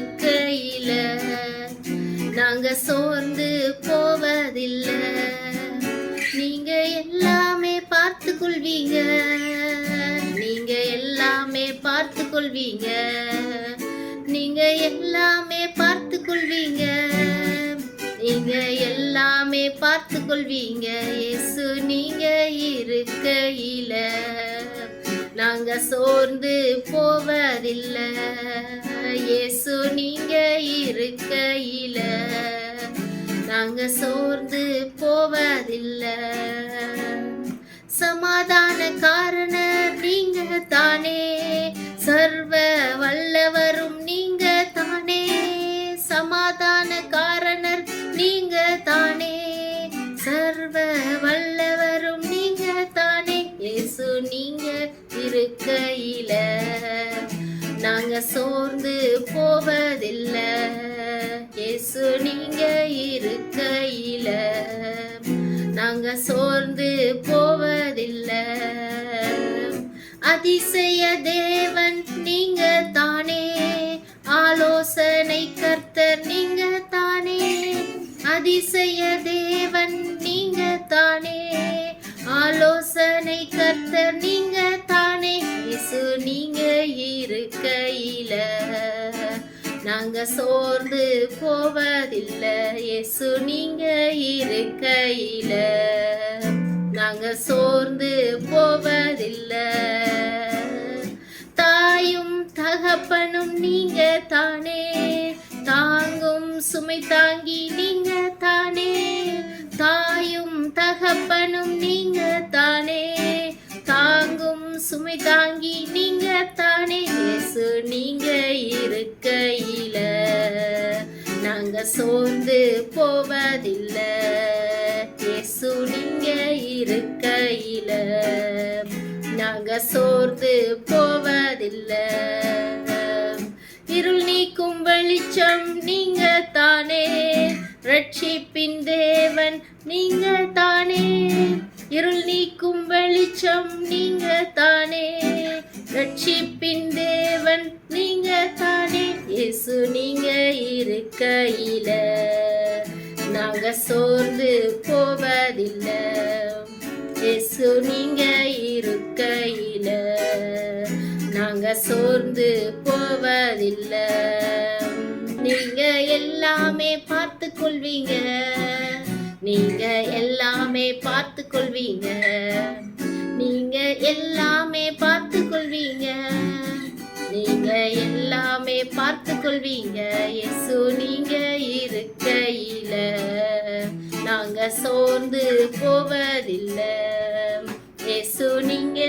இருக்கையில நாங்க சோர்ந்து போவதில்லை. நீங்க எல்லாமே பார்த்து கொள்வீங்க, நீங்க எல்லாமே பார்த்து கொள்வீங்க, நீங்க எல்லாமே பார்த்து கொள்வீங்க, நீங்க எல்லாமே பார்த்து கொள்வீங்க. இயேசு நீங்க இருக்கையில நாங்க சோர்ந்து போவதில்லை. இயேசு நீங்க இருக்கையில நாங்க சோர்ந்து போவதில்லை. சமாதான காரணர் நீங்க தானே, சர்வ வல்லவரும் நீங்க தானே. சமாதான காரணர் நீங்க தானே, சர்வ வல்லவரும் நீங்க தானே. இயேசு நீங்க இருக்கையில நாங்க சோர்ந்து போவதில்லை. இயேசு நீங்க இருக்கையில நாங்க சோர்ந்து போவதில்லை. அதிசய தேவன் நீங்க தானே, ஆலோசனை கர்த்தர் நீங்க தானே. அதிசய தேவன் நீங்க தானே, ஆலோசனை கர்த்தர் நீங்க தானே. இயேசு நீங்க இருக்கையில நாங்க சோர்ந்து போவதில்லை. இயேசு நீங்க இருக்கையில நாங்க சோர்ந்து போவதில்லை. தாயும் தகப்பனும் நீங்க தானே, தாங்கும் சுமை தாங்கி நீங்க தானே. தாயும் தகப்பனும் நீங்க தானே, தாங்கும் சுமை தாங்கி நீங்க தானே. இயேசு நீங்க இருக்கையில நாங்க சோர்ந்து போவதில்லை. இயேசு நீங்க இருக்கையில நாங்க சோர்ந்து போவதில்லை. இருள் நீக்கும் வெளிச்சம் நீங்க தானே, ரட்சிப்பின் தேவன் நீங்க தானே. இருள் நீக்கும் வெளிச்சம் நீங்க தானே, ரட்சிப்பின் தேவன் நீங்க தானே. இயேசு நீங்க இருக்கையில நாங்க சோர்ந்து போவதில்லை. இயேசு நீங்க இருக்கையில நாங்க சோர்ந்து போவதில்லை. நீங்க எல்லாமே பார்த்து கொள்வீங்க, நீங்க எல்லாமே பார்த்து கொள்வீங்க, நீங்க எல்லாமே பார்த்து கொள்வீங்க, நீங்க எல்லாமே பார்த்து கொள்வீங்க. இயேசு நீங்க இருக்கையில நாங்க சோர்ந்து போவதில்லை. இயேசு நீங்க